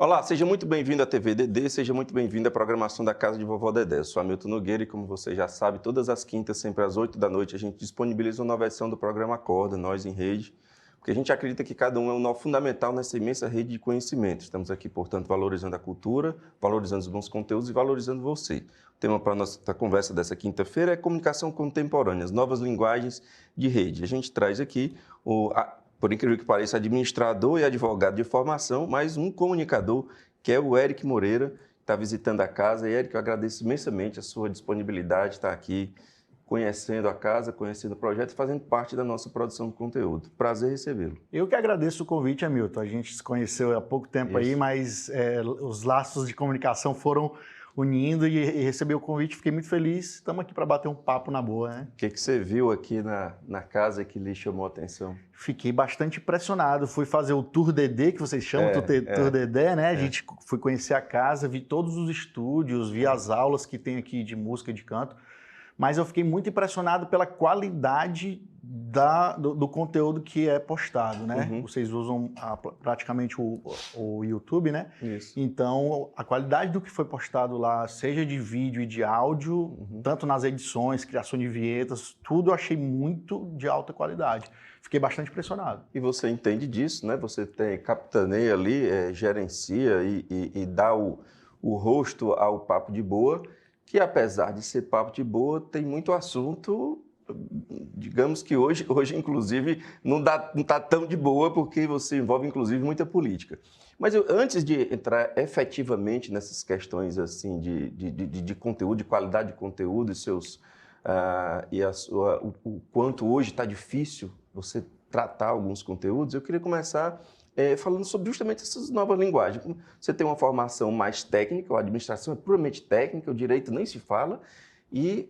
Olá, seja muito bem-vindo à TV Dedê, seja muito bem-vindo à programação da Casa de Vovó Dedé. Eu sou Hamilton Nogueira e, como você já sabe, todas as quintas, sempre às 8 da noite, a gente disponibiliza uma nova edição do programa Acorda, Nós em Rede, porque a gente acredita que cada um é um nó fundamental nessa imensa rede de conhecimento. Estamos aqui, portanto, valorizando a cultura, valorizando os bons conteúdos e valorizando você. O tema para a nossa conversa dessa quinta-feira é comunicação contemporânea, as novas linguagens de rede. A gente traz aqui por incrível que pareça, administrador e advogado de formação, mas um comunicador, que é o Eric Moreira, que está visitando a casa. E, Eric, eu agradeço imensamente a sua disponibilidade de estar aqui, conhecendo a casa, conhecendo o projeto e fazendo parte da nossa produção de conteúdo. Prazer recebê-lo. Eu que agradeço o convite, Hamilton. A gente se conheceu há pouco tempo aí, mas os laços de comunicação foram unindo e recebi o convite, fiquei muito feliz. Estamos aqui para bater um papo na boa, né? O que você viu aqui na casa que lhe chamou a atenção? Fiquei bastante impressionado. Fui fazer o Tour Dedé, que vocês chamam, Tour Dedé, né? A gente fui conhecer a casa, vi todos os estúdios, vi as aulas que tem aqui de música e de canto. Mas eu fiquei muito impressionado pela qualidade do conteúdo que é postado, né? Uhum. Vocês usam praticamente o YouTube, né? Isso. Então, a qualidade do que foi postado lá, seja de vídeo e de áudio, tanto nas edições, criação de vinhetas, tudo eu achei muito de alta qualidade. Fiquei bastante impressionado. E você entende disso, né? Você capitaneia ali, gerencia e dá o rosto ao Papo de Boa, que apesar de ser papo de boa, tem muito assunto, digamos que hoje inclusive, não está tão de boa, porque você envolve, inclusive, muita política. Mas antes de entrar efetivamente nessas questões assim, de conteúdo, de qualidade de conteúdo o quanto hoje está difícil você tratar alguns conteúdos, eu queria começar falando sobre justamente essas novas linguagens. Você tem uma formação mais técnica, a administração é puramente técnica, o direito nem se fala, e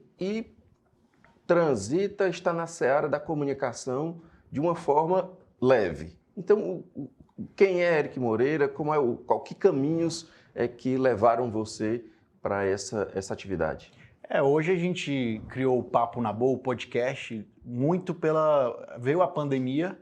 está na seara da comunicação de uma forma leve. Então, quem é Eric Moreira? Que caminhos que levaram você para essa atividade? Hoje a gente criou o Papo na Boa, o podcast, muito veio a pandemia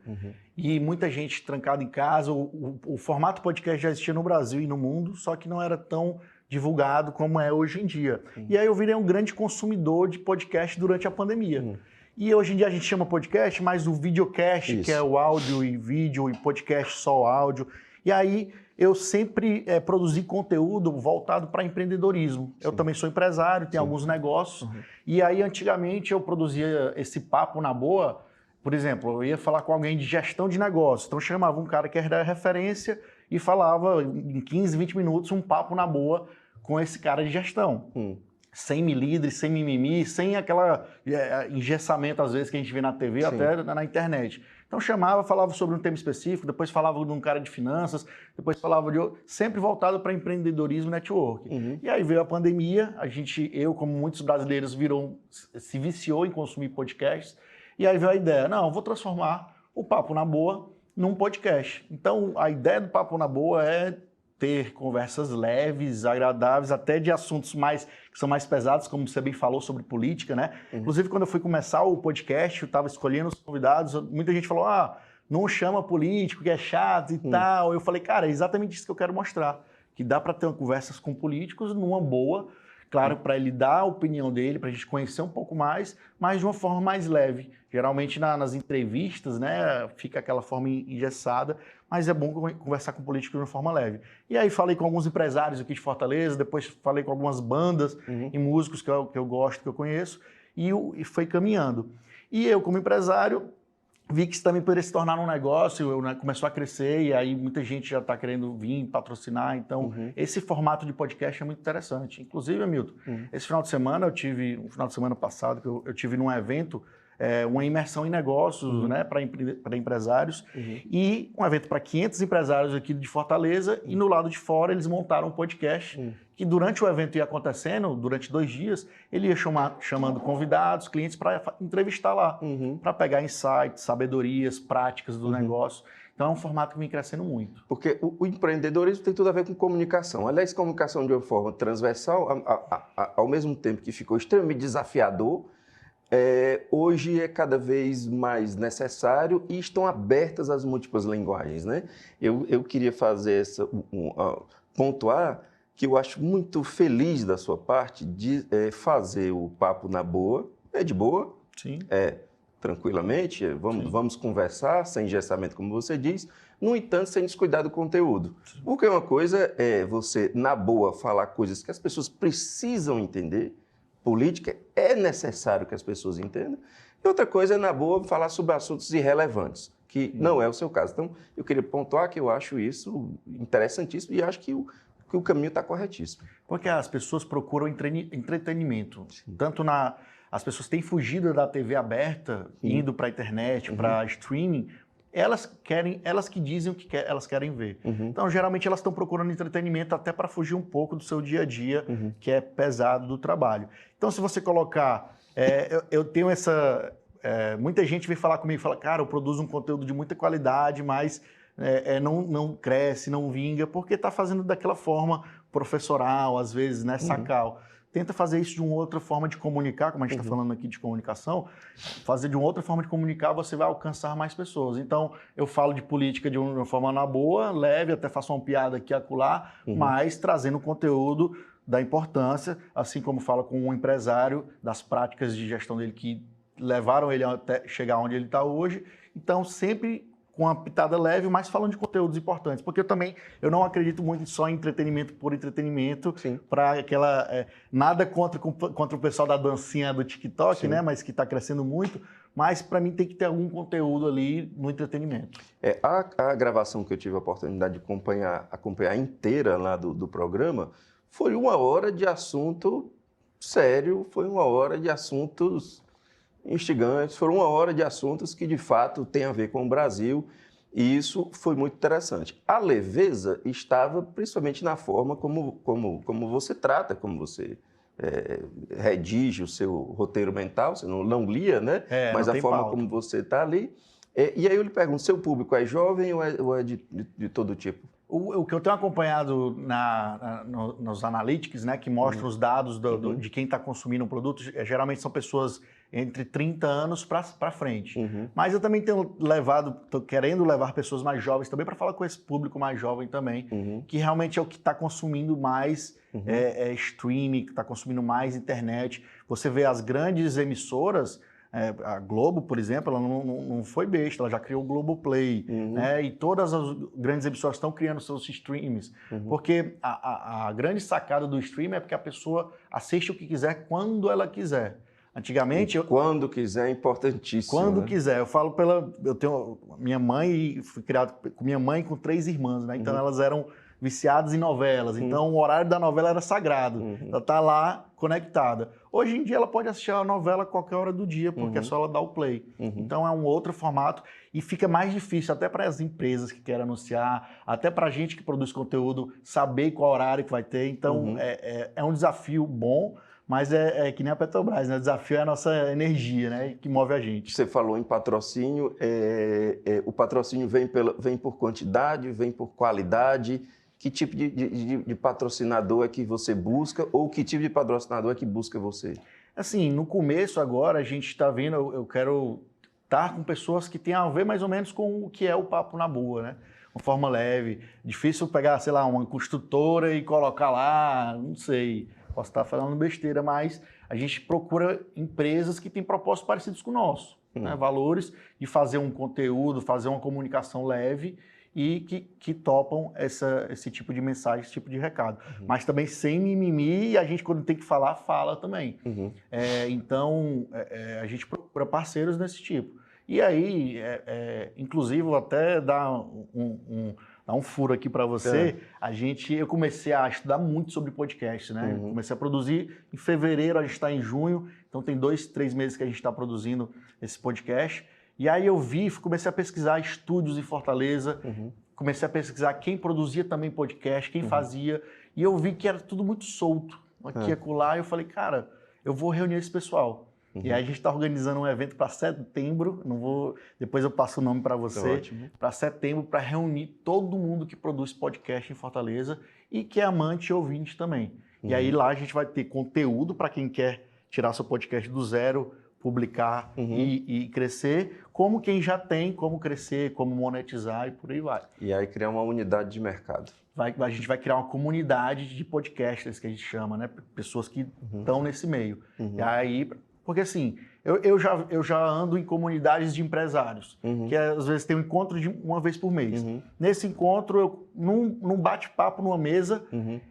e muita gente trancada em casa. O formato podcast já existia no Brasil e no mundo, só que não era tão divulgado como é hoje em dia. E aí eu virei um grande consumidor de podcast durante a pandemia. E hoje em dia a gente chama podcast, mas o videocast, que é o áudio e vídeo, e podcast só áudio. E aí eu sempre produzi conteúdo voltado para empreendedorismo. Sim. Eu também sou empresário, tenho alguns negócios. E aí antigamente eu produzia esse Papo na Boa. Por exemplo, eu ia falar com alguém de gestão de negócio. Então eu chamava um cara que era referência e falava em 15, 20 minutos um papo na boa com esse cara de gestão. Sem milidre, sem mimimi, sem aquela engessamento às vezes que a gente vê na TV, até na internet. Então chamava, falava sobre um tema específico, depois falava de um cara de finanças, depois falava de outro, sempre voltado para empreendedorismo e network. E aí veio a pandemia, eu como muitos brasileiros se viciou em consumir podcasts, e aí veio a ideia, não, vou transformar o Papo na Boa num podcast. Então a ideia do Papo na Boa é ter conversas leves, agradáveis, até de assuntos que são mais pesados, como você bem falou, sobre política, né? Inclusive, quando eu fui começar o podcast, eu estava escolhendo os convidados, muita gente falou, não chama político, que é chato e tal. Eu falei, cara, é exatamente isso que eu quero mostrar, que dá para ter conversas com políticos numa boa, claro, para ele dar a opinião dele, para a gente conhecer um pouco mais, mas de uma forma mais leve. Geralmente nas entrevistas, né, fica aquela forma engessada, mas é bom conversar com políticos de uma forma leve. E aí falei com alguns empresários aqui de Fortaleza, depois falei com algumas bandas e músicos que eu gosto, que eu conheço, e foi caminhando. E eu, como empresário, vi que isso também poderia se tornar um negócio, começou a crescer e aí muita gente já está querendo vir patrocinar. Então, esse formato de podcast é muito interessante. Inclusive, Hamilton, esse final de semana um final de semana passado, que eu tive num evento, uma imersão em negócios, né, para empresários, e um evento para 500 empresários aqui de Fortaleza, e no lado de fora eles montaram um podcast, que durante o evento ia acontecendo, durante 2 dias, ele ia chamando convidados, clientes para entrevistar lá, para pegar insights, sabedorias, práticas do negócio. Então é um formato que vem crescendo muito. Porque o empreendedorismo tem tudo a ver com comunicação. Aliás, comunicação de uma forma transversal, ao mesmo tempo que ficou extremamente desafiador, hoje é cada vez mais necessário e estão abertas as múltiplas linguagens, né? Eu queria fazer pontuar que eu acho muito feliz da sua parte de fazer o papo na boa, de boa, Sim. Tranquilamente, vamos conversar, sem engessamento, como você diz, no entanto, sem descuidar do conteúdo. Sim. Porque uma coisa é você, na boa, falar coisas que as pessoas precisam entender, política é necessário que as pessoas entendam, e outra coisa é, na boa, falar sobre assuntos irrelevantes, que não é o seu caso. Então, eu queria pontuar que eu acho isso interessantíssimo e acho que o caminho está corretíssimo. Porque as pessoas procuram entretenimento, Sim. tanto as pessoas têm fugido da TV aberta, indo para a internet, para streaming, elas que dizem o que elas querem ver. Então, geralmente, elas estão procurando entretenimento até para fugir um pouco do seu dia a dia, que é pesado do trabalho. Então, se você colocar... eu tenho essa... muita gente vem falar comigo e fala, cara, eu produzo um conteúdo de muita qualidade, mas não cresce, não vinga, porque está fazendo daquela forma professoral, às vezes, né, sacal. Tenta fazer isso de uma outra forma de comunicar, como a gente está falando aqui de comunicação, fazer de uma outra forma de comunicar, você vai alcançar mais pessoas. Então, eu falo de política de uma forma na boa, leve, até faço uma piada aqui e acolá, mas trazendo conteúdo da importância, assim como falo com um empresário, das práticas de gestão dele que levaram ele até chegar onde ele está hoje. Então, sempre com uma pitada leve, mas falando de conteúdos importantes. Porque eu não acredito muito só em entretenimento por entretenimento, para aquela... nada contra o pessoal da dancinha do TikTok, né? Mas que está crescendo muito. Mas, para mim, tem que ter algum conteúdo ali no entretenimento. A gravação que eu tive a oportunidade de acompanhar inteira lá do programa foi 1 hora de assunto sério, foi 1 hora de assuntos instigantes, foram 1 hora de assuntos que, de fato, têm a ver com o Brasil, e isso foi muito interessante. A leveza estava principalmente na forma como você trata, como você redige o seu roteiro mental, você não lia, né? Mas a forma como você está ali. E aí eu lhe pergunto, seu público é jovem ou é de todo tipo? O que eu tenho acompanhado nos analytics, né, que mostram os dados de quem está consumindo o produto, geralmente são pessoas entre 30 anos para frente. Mas eu também estou querendo levar pessoas mais jovens também para falar com esse público mais jovem também, que realmente é o que está consumindo mais streaming, que está consumindo mais internet. Você vê as grandes emissoras... a Globo, por exemplo, ela não foi besta, ela já criou o Globoplay, né? E todas as grandes emissoras estão criando seus streams, porque a grande sacada do stream é porque a pessoa assiste o que quiser quando ela quiser. Antigamente... Quando quiser é importantíssimo. Quando quiser. Eu falo eu tenho minha mãe, fui criado com minha mãe e com 3 irmãs, né? Então elas eram viciadas em novelas, então o horário da novela era sagrado, ela está lá conectada. Hoje em dia ela pode assistir a novela a qualquer hora do dia, porque é só ela dar o play. Então é um outro formato e fica mais difícil até para as empresas que querem anunciar, até para a gente que produz conteúdo, saber qual horário que vai ter. Então é um desafio bom, mas é que nem a Petrobras, né? O desafio é a nossa energia, né? Que move a gente. Você falou em patrocínio, o patrocínio vem por quantidade, vem por qualidade. Que tipo de patrocinador é que você busca ou que tipo de patrocinador é que busca você? Assim, no começo agora a gente está vendo, eu quero estar com pessoas que tenham a ver mais ou menos com o que é o papo na boa, né? Uma forma leve. Difícil pegar, sei lá, uma construtora e colocar lá, não sei, posso estar falando besteira, mas a gente procura empresas que têm propósitos parecidos com o nosso, né? Valores de fazer um conteúdo, fazer uma comunicação leve e que topam esse tipo de mensagem, esse tipo de recado. Mas também sem mimimi, e a gente, quando tem que falar, fala também. Então, a gente procura parceiros desse tipo. E aí, inclusive, vou até dar um furo aqui para você. Eu comecei a estudar muito sobre podcast, né? Comecei a produzir em fevereiro, a gente está em junho, então tem 2, 3 meses que a gente está produzindo esse podcast. E aí eu comecei a pesquisar estúdios em Fortaleza, comecei a pesquisar quem produzia também podcast, quem fazia, e eu vi que era tudo muito solto, aqui e acolá, e eu falei, cara, eu vou reunir esse pessoal. E aí a gente está organizando um evento para setembro, depois eu passo o nome para você, para setembro, para reunir todo mundo que produz podcast em Fortaleza e que é amante e ouvinte também. E aí lá a gente vai ter conteúdo para quem quer tirar seu podcast do zero, publicar e crescer, como quem já tem, como crescer, como monetizar e por aí vai. E aí criar uma unidade de mercado. a gente vai criar uma comunidade de podcasters, que a gente chama, né? Pessoas que estão nesse meio. E aí, porque assim, eu já ando em comunidades de empresários, que às vezes tem um encontro de uma vez por mês. Nesse encontro, num bate-papo, numa mesa,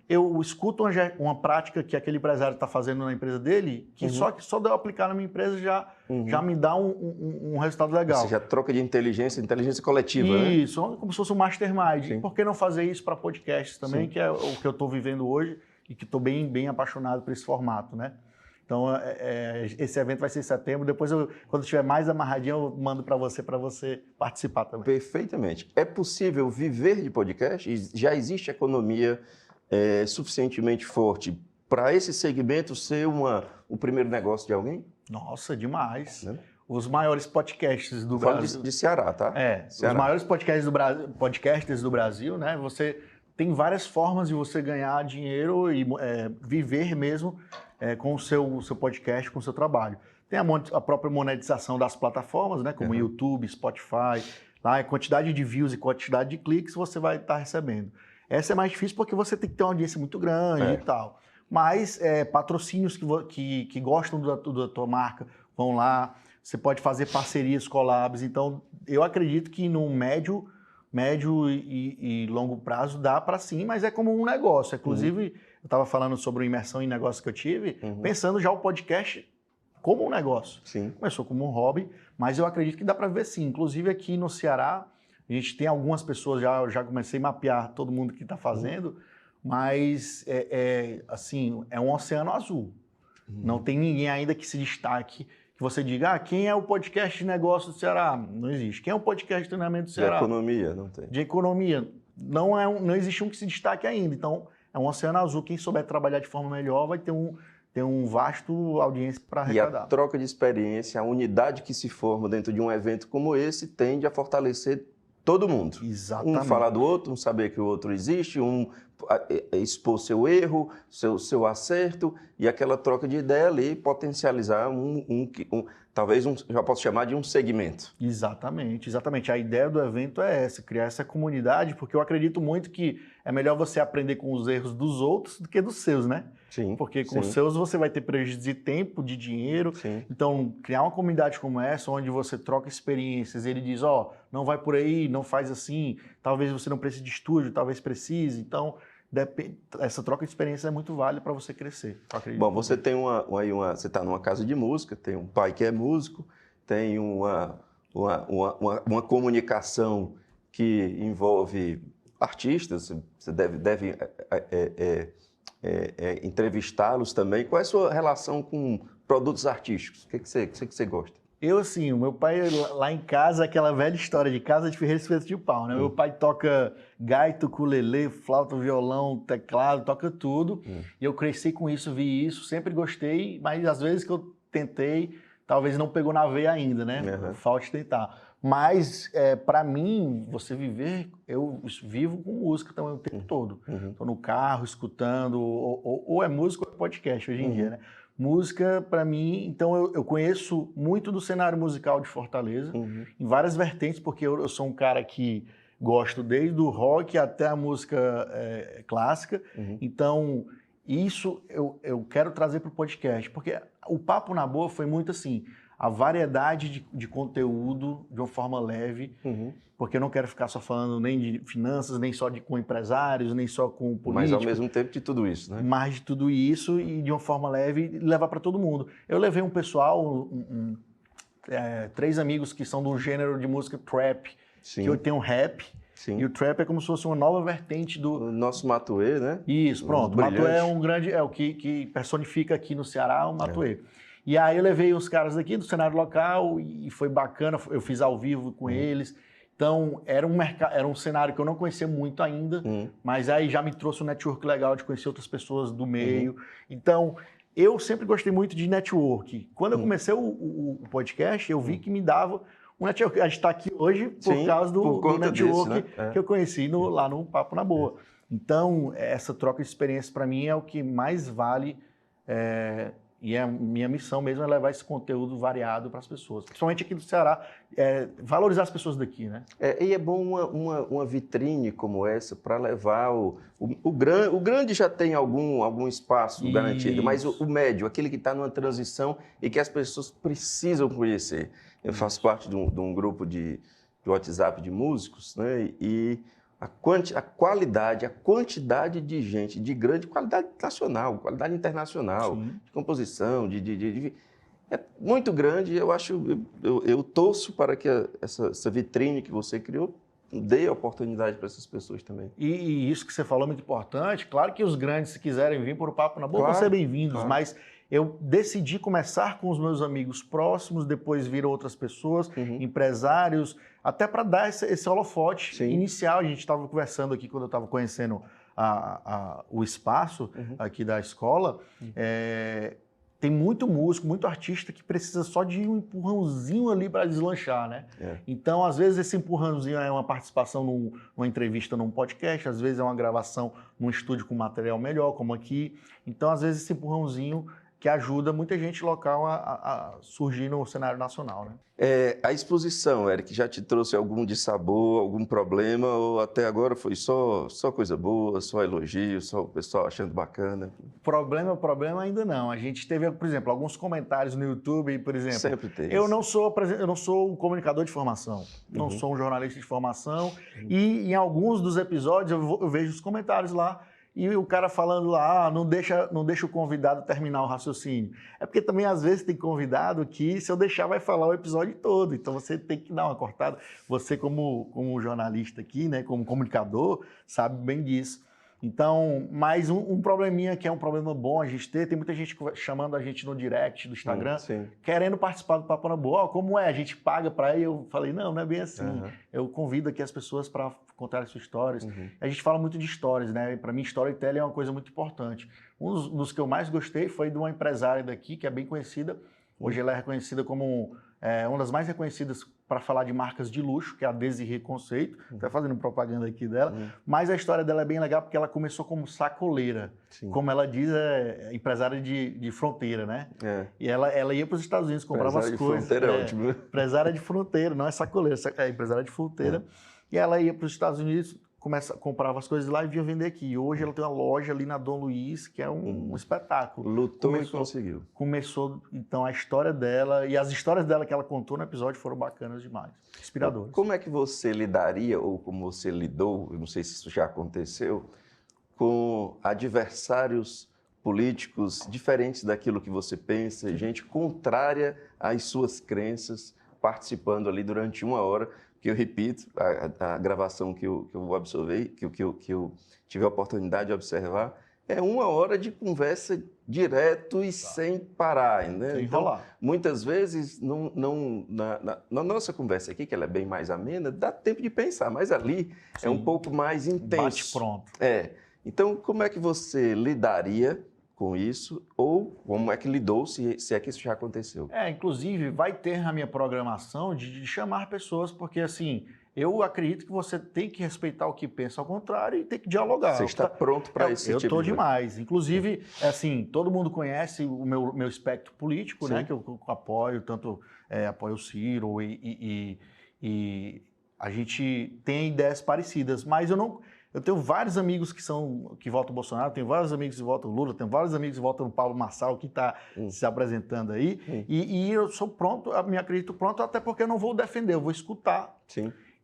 eu escuto uma prática que aquele empresário está fazendo na empresa dele, que só de eu aplicar na minha empresa já me dá um resultado legal. Ou seja, troca de inteligência coletiva, né? Isso, como se fosse um mastermind. Sim. Por que não fazer isso para podcasts também, que é o que eu estou vivendo hoje e que estou bem apaixonado por esse formato, né? Então, esse evento vai ser em setembro. Depois, quando estiver mais amarradinho, eu mando para você participar também. Perfeitamente. É possível viver de podcast? Já existe economia suficientemente forte para esse segmento ser o primeiro negócio de alguém? Nossa, demais. Né? Os maiores podcasts do Brasil. Brasil. De Ceará, tá? Ceará. Os maiores podcasters do Brasil, né? Você tem várias formas de você ganhar dinheiro e viver mesmo com o seu podcast, com o seu trabalho. Tem a própria monetização das plataformas, né? Como YouTube, Spotify. Lá, a quantidade de views e quantidade de cliques você vai estar recebendo. Essa é mais difícil porque você tem que ter uma audiência muito grande e tal. Mas patrocínios que gostam da tua marca vão lá. Você pode fazer parcerias, collabs. Então, eu acredito que no médio e longo prazo dá para sim, mas é como um negócio. Inclusive, eu estava falando sobre uma imersão em negócio que eu tive, pensando já o podcast como um negócio. Sim. Começou como um hobby, mas eu acredito que dá para ver sim. Inclusive aqui no Ceará, a gente tem algumas pessoas, já comecei a mapear todo mundo que está fazendo, mas assim, é um oceano azul. Não tem ninguém ainda que se destaque, que você diga, quem é o podcast de negócio do Ceará? Não existe. Quem é o podcast de treinamento do Ceará? De economia, não tem. De economia. Não existe um que se destaque ainda. Então, é um oceano azul. Quem souber trabalhar de forma melhor vai ter um vasto audiência para arrecadar. E a troca de experiência, a unidade que se forma dentro de um evento como esse tende a fortalecer todo mundo. Exatamente. Um falar do outro, um saber que o outro existe, um expor seu erro, seu acerto e aquela troca de ideia ali potencializar talvez já posso chamar de um segmento. Exatamente. A ideia do evento é essa, criar essa comunidade, porque eu acredito muito que é melhor você aprender com os erros dos outros do que dos seus, né? Sim. Porque com os seus você vai ter prejuízo de tempo, de dinheiro. Sim. Então, criar uma comunidade como essa, onde você troca experiências, ele diz, não vai por aí, não faz assim, talvez você não precise de estúdio, talvez precise. Então, essa troca de experiência é muito válida para você crescer. Bom, você tem você está numa casa de música, tem um pai que é músico, tem uma comunicação que envolve artistas, você deve entrevistá-los também. Qual é a sua relação com produtos artísticos? O que você gosta? O meu pai lá em casa, aquela velha história de casa de ferreiro espeto de pau, né? Meu pai toca gaita, ukulele, flauta, violão, teclado, toca tudo. E eu cresci com isso, vi isso, sempre gostei, mas às vezes que eu tentei, talvez não pegou na veia ainda, né? Falta tentar. Mas, para mim, eu vivo com música também o tempo todo. Estou no carro, escutando, ou é música ou é podcast hoje em dia, né? Música, para mim, então eu conheço muito do cenário musical de Fortaleza, em várias vertentes, porque eu sou um cara que gosto desde o rock até a música clássica. Então, isso eu quero trazer para o podcast, porque o Papo na Boa foi muito assim, a variedade de conteúdo de uma forma leve, porque eu não quero ficar só falando nem de finanças, nem só com empresários, nem só com políticos. Mas ao mesmo tempo de tudo isso, né? Mais de tudo isso e de uma forma leve levar para todo mundo. Eu levei um pessoal, 3 amigos que são de um gênero de música trap, que eu tenho rap. Sim. E o trap é como se fosse uma nova vertente do... O nosso Matuê, né? Isso, pronto. O Matuê é um grande... o que personifica aqui no Ceará o Matuê. E aí eu levei os caras daqui do cenário local e foi bacana, eu fiz ao vivo com eles. Então, era um cenário que eu não conhecia muito ainda, mas aí já me trouxe um network legal de conhecer outras pessoas do meio. Então, eu sempre gostei muito de network. Quando eu comecei o podcast, eu vi que me dava um network. A gente está aqui hoje por causa do network disso, né? Que eu conheci lá no Papo na Boa. Então, essa troca de experiência para mim é o que mais vale E a minha missão mesmo é levar esse conteúdo variado para as pessoas, principalmente aqui do Ceará, valorizar as pessoas daqui, né? E é bom uma vitrine como essa para levar o grande já tem algum espaço garantido, mas o médio, aquele que está numa transição e que as pessoas precisam conhecer. Eu faço parte de um grupo de WhatsApp de músicos, né? E a qualidade, a quantidade de gente de grande qualidade nacional, qualidade internacional, Sim. de composição, é muito grande. Eu torço para que essa vitrine que você criou dê oportunidade para essas pessoas também. E isso que você falou é muito importante. Claro que os grandes, se quiserem vir por o Papo na Boa, vão ser bem-vindos, mas eu decidi começar com os meus amigos próximos, depois viram outras pessoas, empresários, até para dar esse holofote inicial. A gente estava conversando aqui quando eu estava conhecendo o espaço aqui da escola. Tem muito músico, muito artista que precisa só de um empurrãozinho ali para deslanchar, né? Então, às vezes, esse empurrãozinho é uma participação numa entrevista, num podcast, às vezes é uma gravação num estúdio com material melhor, como aqui. Então, às vezes, esse empurrãozinho que ajuda muita gente local a surgir no cenário nacional, né? A exposição, Eric, já te trouxe algum dissabor, algum problema, ou até agora foi só coisa boa, só elogio, só o pessoal achando bacana? Problema ainda não. A gente teve, por exemplo, alguns comentários no YouTube, por exemplo. Sempre tem. Eu não sou um comunicador de formação, não sou um jornalista de formação, e em alguns dos episódios eu vejo os comentários lá, e o cara falando lá, não deixa o convidado terminar o raciocínio. É porque também, às vezes, tem convidado que, se eu deixar, vai falar o episódio todo. Então, você tem que dar uma cortada. Você, como jornalista aqui, né, como comunicador, sabe bem disso. Então, mais um probleminha que é um problema bom a gente ter. Tem muita gente chamando a gente no direct do Instagram, querendo participar do Papo na Boa. Como é? A gente paga para ir? Eu falei, não é bem assim. Eu convido aqui as pessoas para contar suas histórias. A gente fala muito de histórias, né? Para mim, storytelling é uma coisa muito importante. Um dos que eu mais gostei foi de uma empresária daqui, que é bem conhecida. Hoje ela é reconhecida como uma das mais reconhecidas para falar de marcas de luxo, que é a Desirê Conceito. Está fazendo propaganda aqui dela. Mas a história dela é bem legal porque ela começou como sacoleira. Como ela diz, é empresária de fronteira, né? E ela ia para os Estados Unidos, comprava as coisas. Empresária de fronteira é ótimo. Empresária de fronteira, não é sacoleira, é empresária de fronteira. E ela ia para os Estados Unidos, comprava as coisas lá e vinha vender aqui. E hoje ela tem uma loja ali na Dom Luiz, que é um espetáculo. Lutou e conseguiu. Começou, então, a história dela, e as histórias dela que ela contou no episódio foram bacanas demais, inspiradoras. Como é que você lidaria, ou como você lidou, eu não sei se isso já aconteceu, com adversários políticos diferentes daquilo que você pensa, gente contrária às suas crenças, participando ali durante 1 hora? Que eu repito, a gravação que eu observei, que eu tive a oportunidade de observar, é 1 hora de conversa direto e sem parar, né? Sem então, enrolar. muitas vezes, na nossa conversa aqui, que ela é bem mais amena, dá tempo de pensar, mas ali é um pouco mais intenso. Bate pronto. Então, como é que você lidaria com isso, ou como é que lidou, se é que isso já aconteceu? Inclusive, vai ter na minha programação de chamar pessoas, porque assim, eu acredito que você tem que respeitar o que pensa ao contrário e tem que dialogar. Você está pronto para esse tipo de... Eu estou demais. Inclusive, assim, todo mundo conhece o meu espectro político, né, que eu apoio, tanto apoio o Ciro e a gente tem ideias parecidas, mas eu tenho vários amigos que votam Bolsonaro, tenho vários amigos que votam Lula, tenho vários amigos que votam no Pablo Marçal, que está se apresentando aí. E eu sou pronto, me acredito pronto, até porque eu não vou defender, eu vou escutar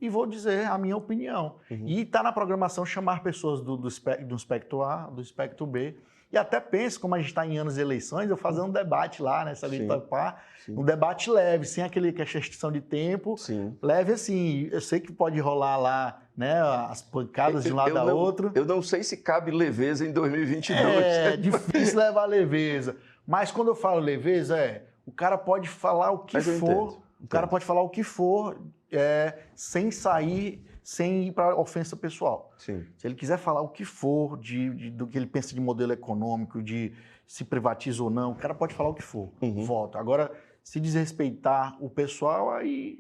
e vou dizer a minha opinião. E está na programação chamar pessoas do espectro A, do espectro B. E até penso, como a gente está em anos de eleições, eu fazer um debate lá, né? Se alguém topar, um debate leve, sem aquela restrição de tempo. Leve assim. Eu sei que pode rolar lá, né, as pancadas de um lado a outro. Eu não sei se cabe leveza em 2022. É difícil levar leveza. Mas quando eu falo leveza, o cara pode falar o que for. O cara pode falar o que for sem ir para ofensa pessoal. Se ele quiser falar o que for do que ele pensa de modelo econômico, de se privatiza ou não, o cara pode falar o que for. Volta. Agora, se desrespeitar o pessoal, aí,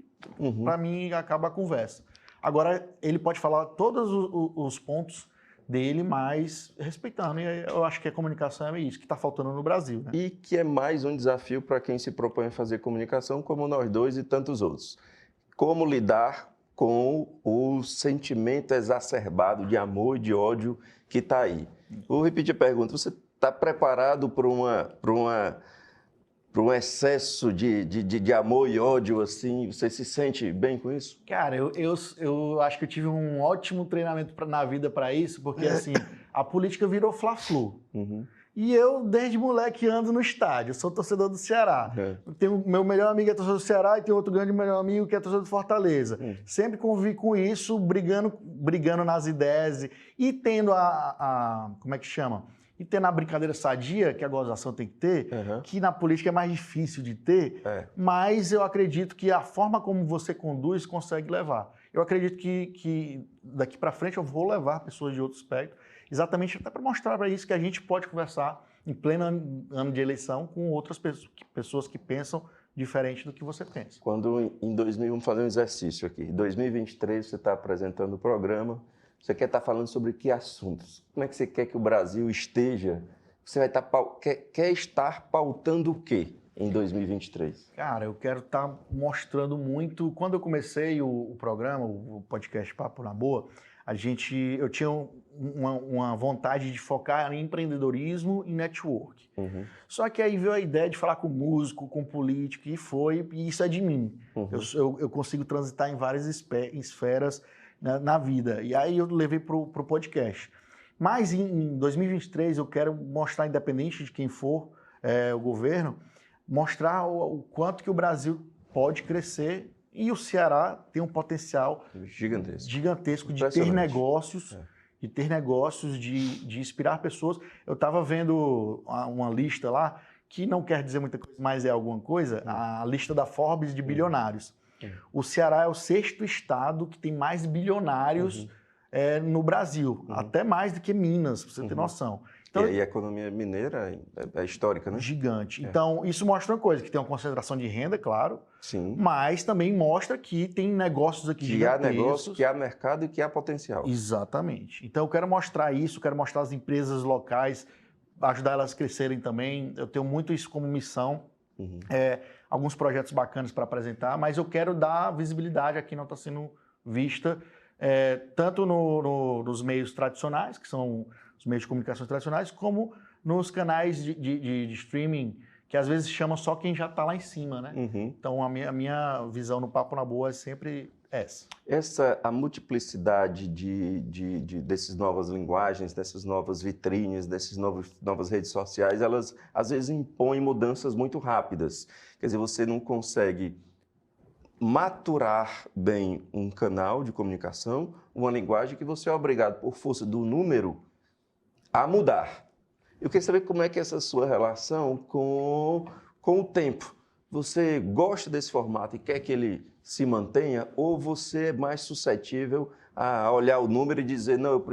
para mim, acaba a conversa. Agora, ele pode falar todos os pontos dele, mas respeitando. E eu acho que a comunicação é isso que está faltando no Brasil, né? E que é mais um desafio para quem se propõe a fazer comunicação, como nós dois e tantos outros. Como lidar com o sentimento exacerbado de amor e de ódio que está aí. Vou repetir a pergunta. Você está preparado para um excesso de amor e ódio, assim? Você se sente bem com isso? Cara, eu acho que eu tive um ótimo treinamento na vida para isso, porque assim, a política virou Fla-Flu. Uhum. E eu, desde moleque, ando no estádio. Eu sou torcedor do Ceará. Meu melhor amigo é torcedor do Ceará e tem outro grande melhor amigo que é torcedor do Fortaleza. Sempre convivi com isso, brigando nas ideias e tendo como é que chama? E tendo a brincadeira sadia, que a gozação tem que ter, que na política é mais difícil de ter, mas eu acredito que a forma como você conduz consegue levar. Eu acredito que daqui para frente eu vou levar pessoas de outro espectro, exatamente até para mostrar para isso que a gente pode conversar em pleno ano de eleição com outras pessoas que pensam diferente do que você pensa. Quando em 2000, vamos fazer um exercício aqui, em 2023 você está apresentando o programa, você quer estar falando sobre que assuntos? Como é que você quer que o Brasil esteja? Você vai estar, quer estar pautando o quê em 2023? Cara, eu quero estar mostrando muito. Quando eu comecei o programa, o podcast Papo na Boa, eu tinha uma vontade de focar em empreendedorismo e network. Só que aí veio a ideia de falar com músico, com político, e isso é de mim. Eu consigo transitar em várias esferas na vida. E aí eu levei para o podcast. Mas em 2023 eu quero mostrar, independente de quem for o governo, mostrar o quanto que o Brasil pode crescer e o Ceará tem um potencial gigantesco de ter negócios, de inspirar pessoas. Eu estava vendo uma lista lá, que não quer dizer muita coisa, mas é alguma coisa, a lista da Forbes de bilionários. O Ceará é o 6º estado que tem mais bilionários no Brasil, até mais do que Minas, para você ter noção. Então, e a economia mineira é histórica, né? Gigante. Então, isso mostra uma coisa, que tem uma concentração de renda, claro, mas também mostra que tem negócios aqui gigantescos. Que há negócio, que há mercado e que há potencial. Exatamente. Então, eu quero mostrar isso, quero mostrar as empresas locais, ajudar elas a crescerem também. Eu tenho muito isso como missão. Alguns projetos bacanas para apresentar, mas eu quero dar visibilidade aqui, não está sendo vista, tanto nos meios tradicionais, que são os meios de comunicação tradicionais, como nos canais de streaming, que às vezes chama só quem já está lá em cima, né? Então a minha visão no Papo na Boa é sempre essa. A multiplicidade dessas novas linguagens, dessas novas vitrines, dessas novas redes sociais, elas às vezes impõem mudanças muito rápidas. Quer dizer, você não consegue maturar bem um canal de comunicação, uma linguagem que você é obrigado, por força do número, a mudar. Eu queria saber como é que é essa sua relação com o tempo. Você gosta desse formato e quer que ele se mantenha, ou você é mais suscetível a olhar o número e dizer, não,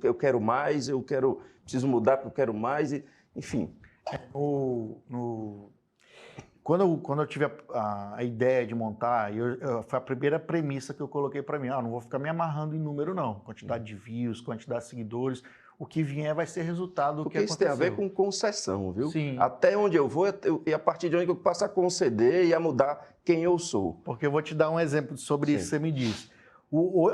eu quero mais, preciso mudar porque eu quero mais, enfim. Quando eu tive a ideia de montar, foi a primeira premissa que eu coloquei para mim, não vou ficar me amarrando em número não, quantidade de views, quantidade de seguidores, o que vier vai ser resultado do que aconteceu. Porque isso tem a ver com concessão, viu? Sim. Até onde eu vou, e a partir de onde eu passo a conceder e a mudar quem eu sou. Porque eu vou te dar um exemplo sobre isso que você me disse.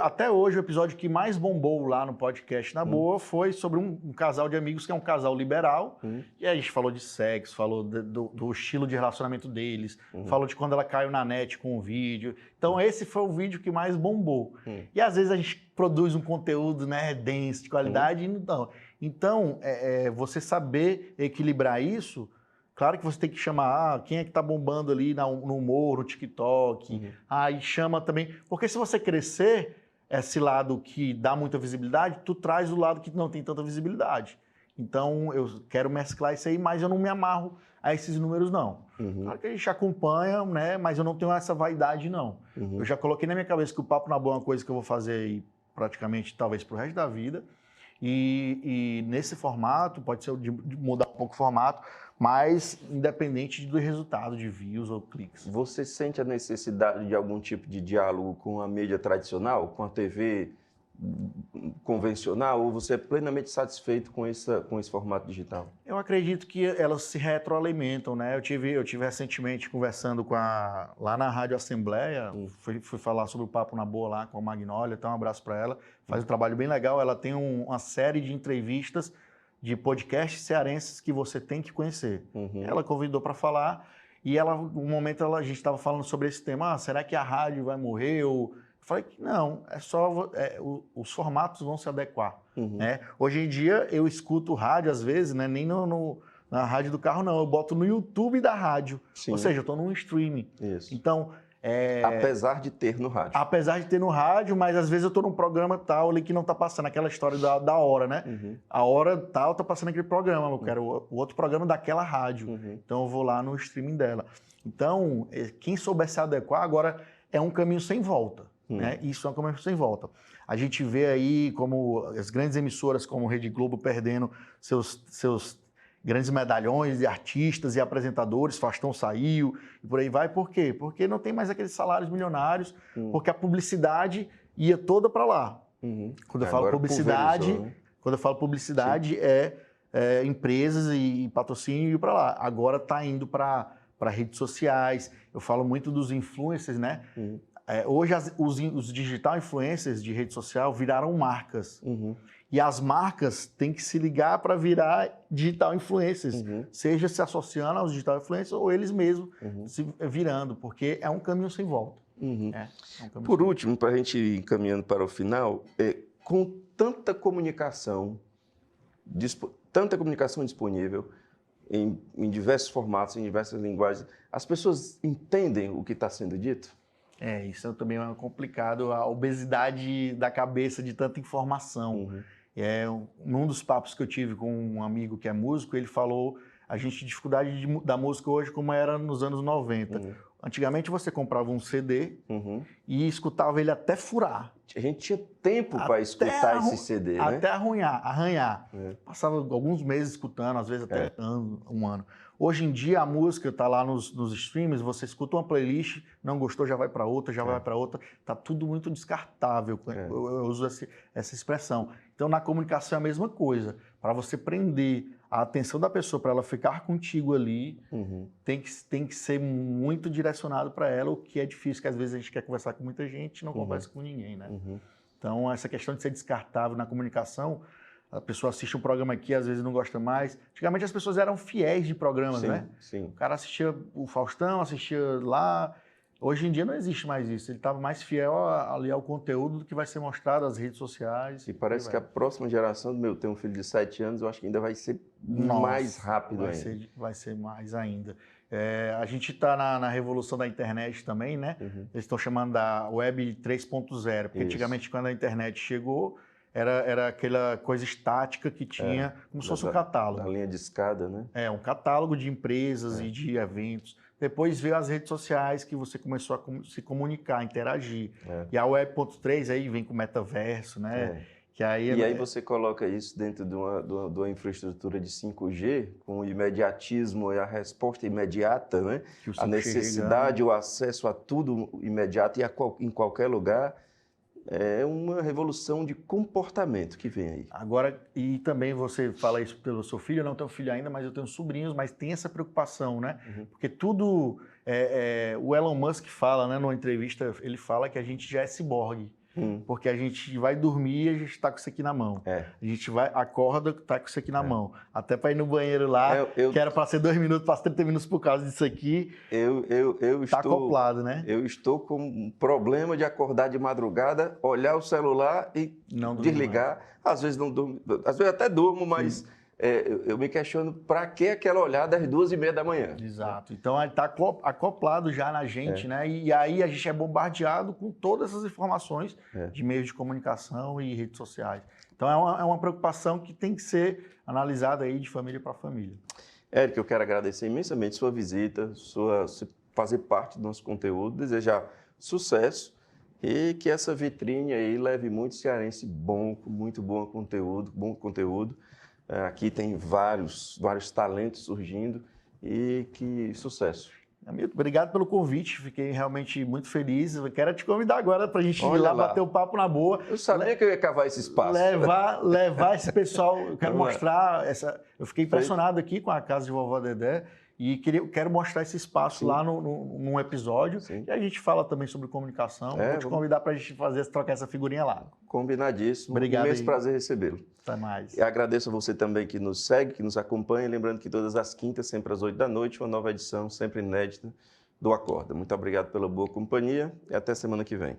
Até hoje, o episódio que mais bombou lá no podcast Na Boa foi sobre um casal de amigos que é um casal liberal. E aí a gente falou de sexo, falou do estilo de relacionamento deles, falou de quando ela caiu na net com o vídeo. Então esse foi o vídeo que mais bombou. E às vezes a gente produz um conteúdo, né, denso, de qualidade. Então você saber equilibrar isso. Claro que você tem que chamar quem é que está bombando ali no humor, no TikTok. Aí chama também. Porque se você crescer esse lado que dá muita visibilidade, tu traz o lado que não tem tanta visibilidade. Então eu quero mesclar isso aí, mas eu não me amarro a esses números, não. Claro que a gente acompanha, né? Mas eu não tenho essa vaidade, não. Eu já coloquei na minha cabeça que o Papo na Boa é uma coisa que eu vou fazer aí praticamente, talvez, pro resto da vida. E nesse formato, pode ser de mudar um pouco o formato, mas independente do resultado de views ou cliques. Você sente a necessidade de algum tipo de diálogo com a mídia tradicional, com a TV convencional ou você é plenamente satisfeito com esse formato digital? Eu acredito que elas se retroalimentam, né? Eu tive recentemente conversando lá na Rádio Assembleia, fui falar sobre o Papo na Boa lá com a Magnólia, então um abraço para ela, faz um trabalho bem legal, ela tem uma série de entrevistas de podcasts cearenses que você tem que conhecer. Ela convidou para falar e um momento a gente estava falando sobre esse tema, será que a rádio vai morrer? Eu falei que não, é só os formatos vão se adequar. Né? Hoje em dia eu escuto rádio às vezes, né? Nem na rádio do carro não, eu boto no YouTube da rádio, Sim. Ou seja, eu estou num streaming. Isso. Então, apesar de ter no rádio. Apesar de ter no rádio, mas às vezes eu estou num programa tal ali que não está passando, aquela história da hora, né? A hora tal está passando aquele programa, eu quero o outro programa daquela rádio. Então eu vou lá no streaming dela. Então, quem souber se adequar, agora é um caminho sem volta. Né? Isso é um caminho sem volta. A gente vê aí como as grandes emissoras como Rede Globo perdendo seus grandes medalhões de artistas e apresentadores, Faustão saiu e por aí vai. Por quê? Porque não tem mais aqueles salários milionários, porque a publicidade ia toda para lá. Quando eu falo publicidade, empresas e patrocínio iam para lá. Agora está indo para redes sociais. Eu falo muito dos influencers, né? Hoje os digital influencers de rede social viraram marcas. E as marcas têm que se ligar para virar digital influencers, seja se associando aos digital influencers ou eles mesmos se virando, porque é um caminho sem volta. Por último, para a gente ir encaminhando para o final, com tanta comunicação disponível em diversos formatos, em diversas linguagens, as pessoas entendem o que está sendo dito? Isso também é complicado, a obesidade da cabeça de tanta informação. Num dos papos que eu tive com um amigo que é músico, ele falou a gente tem dificuldade da música hoje como era nos anos 90. Antigamente você comprava um CD e escutava ele até furar. A gente tinha tempo para escutar esse CD, né? Até arranhar. Passava alguns meses escutando, às vezes até um ano. Hoje em dia a música está lá nos streams, você escuta uma playlist, não gostou, já vai para outra, vai para outra. Está tudo muito descartável. Eu uso essa expressão. Então na comunicação é a mesma coisa. Para você prender a atenção da pessoa, para ela ficar contigo ali, tem que ser muito direcionado para ela, o que é difícil, que às vezes a gente quer conversar com muita gente e não conversa com ninguém, né? Então essa questão de ser descartável na comunicação, a pessoa assiste um programa aqui, às vezes não gosta mais. Antigamente as pessoas eram fiéis de programas, né? Sim. O cara assistia o Faustão, assistia lá. Hoje em dia não existe mais isso. Ele estava mais fiel ali ao conteúdo do que vai ser mostrado nas redes sociais. E parece que a próxima geração, eu tenho um filho de 7 anos, eu acho que ainda vai ser mais rápido ainda. Vai ser mais ainda. A gente está na revolução da internet também, né? Eles estão chamando da Web 3.0, porque antigamente quando a internet chegou, era aquela coisa estática que tinha, como se fosse um catálogo. A linha de escada, né? Um catálogo de empresas e de eventos. Depois veio as redes sociais que você começou a se comunicar, interagir. E a Web.3 aí vem com o metaverso, né? Que aí você coloca isso dentro de uma infraestrutura de 5G, com o imediatismo e a resposta imediata, né? A necessidade, o acesso a tudo imediato e em qualquer lugar. É uma revolução de comportamento que vem aí. Agora, e também você fala isso pelo seu filho, eu não tenho filho ainda, mas eu tenho sobrinhos, mas tem essa preocupação, né? Porque tudo, o Elon Musk fala, né, numa entrevista, ele fala que a gente já é ciborgue. Porque a gente vai dormir e a gente está com isso aqui na mão. A gente acorda, está com isso aqui na mão. Até para ir no banheiro lá, que era para ser 2 minutos, passa 30 minutos por causa disso aqui. Está acoplado, né? Eu estou com um problema de acordar de madrugada, olhar o celular e não desligar. Às vezes não durmo, às vezes até durmo, mas eu me questiono para que aquela olhada às 2h30 da manhã. Exato. Então está acoplado já na gente, né? E aí a gente é bombardeado com todas essas informações de meios de comunicação e redes sociais. Então é uma preocupação que tem que ser analisada aí de família para família. Érico, eu quero agradecer imensamente sua visita, fazer parte do nosso conteúdo, desejar sucesso e que essa vitrine aí leve muito cearense bom, com muito bom conteúdo. Aqui tem vários talentos surgindo e que sucesso. Hamilton, obrigado pelo convite, fiquei realmente muito feliz. Eu quero te convidar agora para a gente ir lá bater o papo na boa. Eu sabia que eu ia cavar esse espaço. Levar esse pessoal, eu quero mostrar essa. Eu fiquei impressionado aqui com a casa de Vovó Dedé e quero mostrar esse espaço lá num episódio. Sim. E a gente fala também sobre comunicação. Vou te convidar para a gente trocar essa figurinha lá. Combinadíssimo. Obrigado. Imenso prazer recebê-lo. Até mais. E agradeço a você também que nos segue, que nos acompanha. Lembrando que todas as quintas, sempre às 8 da noite, uma nova edição, sempre inédita, do Acorda. Muito obrigado pela boa companhia e até semana que vem.